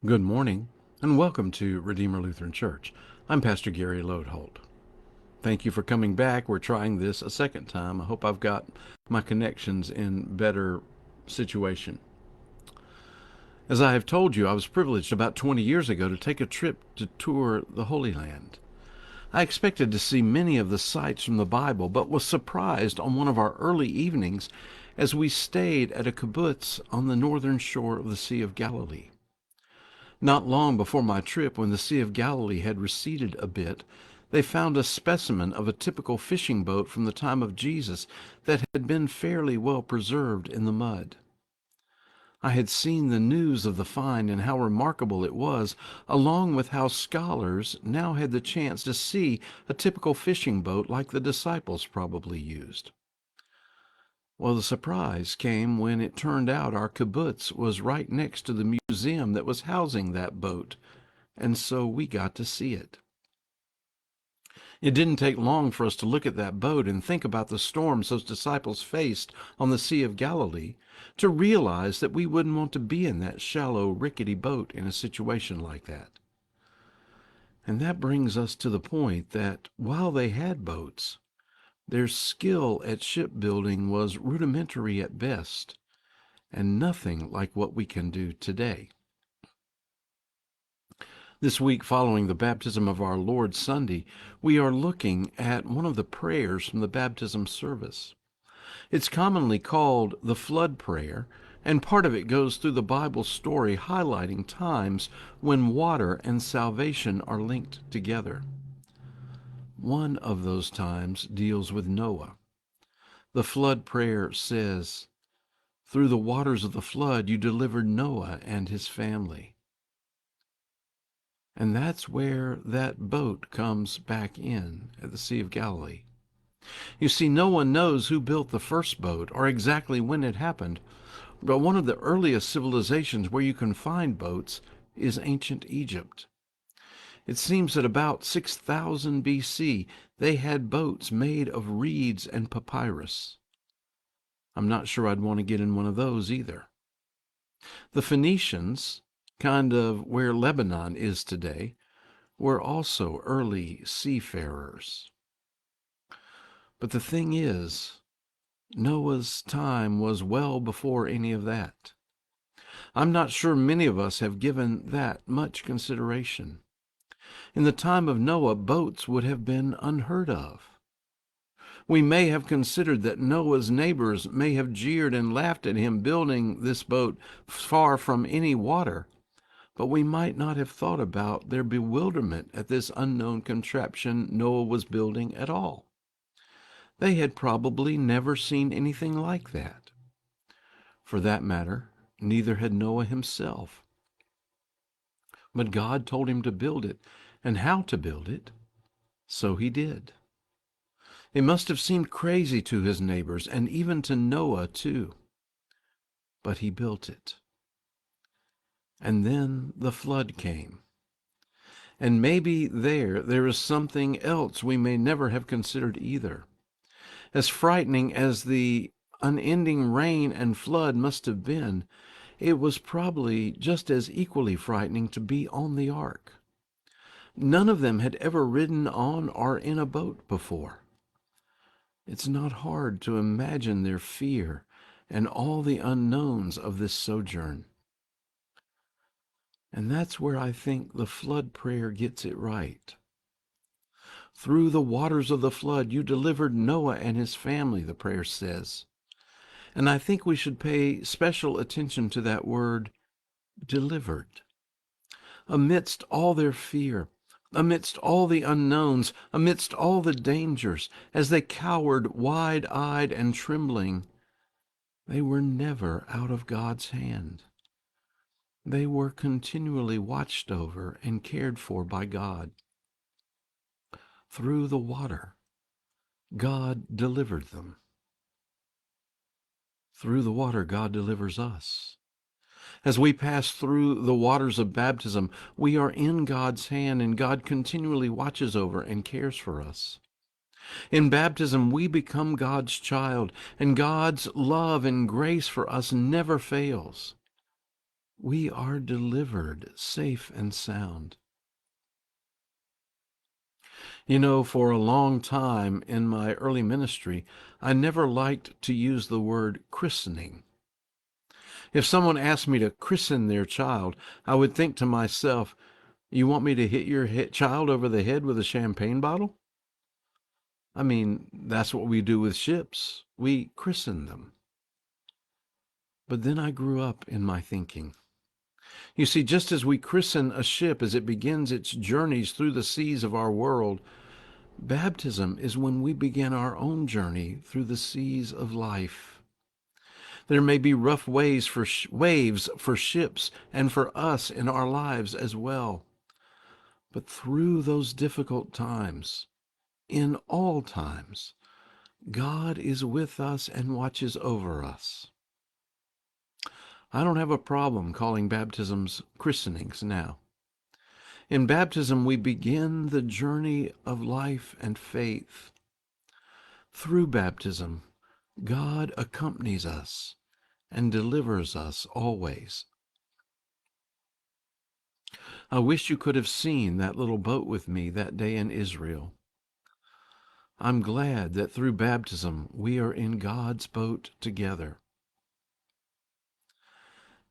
Good morning, and welcome to Redeemer Lutheran Church. I'm Pastor Gary Lodeholt. Thank you for coming back. We're trying this a second time. I hope I've got my connections in better situation. As I have told you, I was privileged about 20 years ago to take a trip to tour the Holy Land. I expected to see many of the sights from the Bible, but was surprised on one of our early evenings as we stayed at a kibbutz on the northern shore of the Sea of Galilee. Not long before my trip, when the Sea of Galilee had receded a bit, they found a specimen of a typical fishing boat from the time of Jesus that had been fairly well preserved in the mud. I had seen the news of the find and how remarkable it was, along with how scholars now had the chance to see a typical fishing boat like the disciples probably used. Well, the surprise came when it turned out our kibbutz was right next to the museum that was housing that boat, and so we got to see it. It didn't take long for us to look at that boat and think about the storms those disciples faced on the Sea of Galilee to realize that we wouldn't want to be in that shallow, rickety boat in a situation like that. And that brings us to the point that while they had boats, their skill at shipbuilding was rudimentary at best, and nothing like what we can do today. This week, following the baptism of our Lord Sunday, we are looking at one of the prayers from the baptism service. It's commonly called the flood prayer, and part of it goes through the Bible story highlighting times when water and salvation are linked together. One of those times deals with Noah. The flood prayer says, "Through the waters of the flood you delivered Noah and his family." And that's where that boat comes back in at the Sea of Galilee. You see, no one knows who built the first boat or exactly when it happened, but one of the earliest civilizations where you can find boats is ancient Egypt. It seems that about 6000 BC, they had boats made of reeds and papyrus. I'm not sure I'd want to get in one of those either. The Phoenicians, kind of where Lebanon is today, were also early seafarers. But the thing is, Noah's time was well before any of that. I'm not sure many of us have given that much consideration. In the time of Noah, boats would have been unheard of. We may have considered that Noah's neighbors may have jeered and laughed at him building this boat far from any water, but we might not have thought about their bewilderment at this unknown contraption Noah was building at all. They had probably never seen anything like that. For that matter, neither had Noah himself. But God told him to build it and how to build it, so he did. It must have seemed crazy to his neighbors and even to Noah too. But he built it. And then the flood came. And maybe there is something else we may never have considered either. As frightening as the unending rain and flood must have been, it was probably just as equally frightening to be on the ark. None of them had ever ridden on or in a boat before. It's not hard to imagine their fear and all the unknowns of this sojourn. And that's where I think the flood prayer gets it right. Through the waters of the flood, you delivered Noah and his family, the prayer says. And I think we should pay special attention to that word, delivered. Amidst all their fear, amidst all the unknowns, amidst all the dangers, as they cowered wide-eyed and trembling, they were never out of God's hand. They were continually watched over and cared for by God. Through the water, God delivered them. Through the water, God delivers us. As we pass through the waters of baptism, we are in God's hand, and God continually watches over and cares for us. In baptism, we become God's child, and God's love and grace for us never fails. we are delivered safe and sound. You know, for a long time in my early ministry, I never liked to use the word christening. If someone asked me to christen their child, I would think to myself, you want me to hit your child over the head with a champagne bottle? I mean, that's what we do with ships. We christen them. But then I grew up in my thinking. You see, just as we christen a ship as it begins its journeys through the seas of our world, baptism is when we begin our own journey through the seas of life. There may be rough waves for ships and for us in our lives as well. But through those difficult times, in all times, God is with us and watches over us. I don't have a problem calling baptisms christenings now. In baptism, we begin the journey of life and faith. Through baptism, God accompanies us and delivers us always. I wish you could have seen that little boat with me that day in Israel. I'm glad that through baptism we are in God's boat together.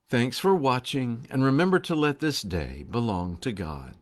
Thanks for watching, and remember to let this day belong to God.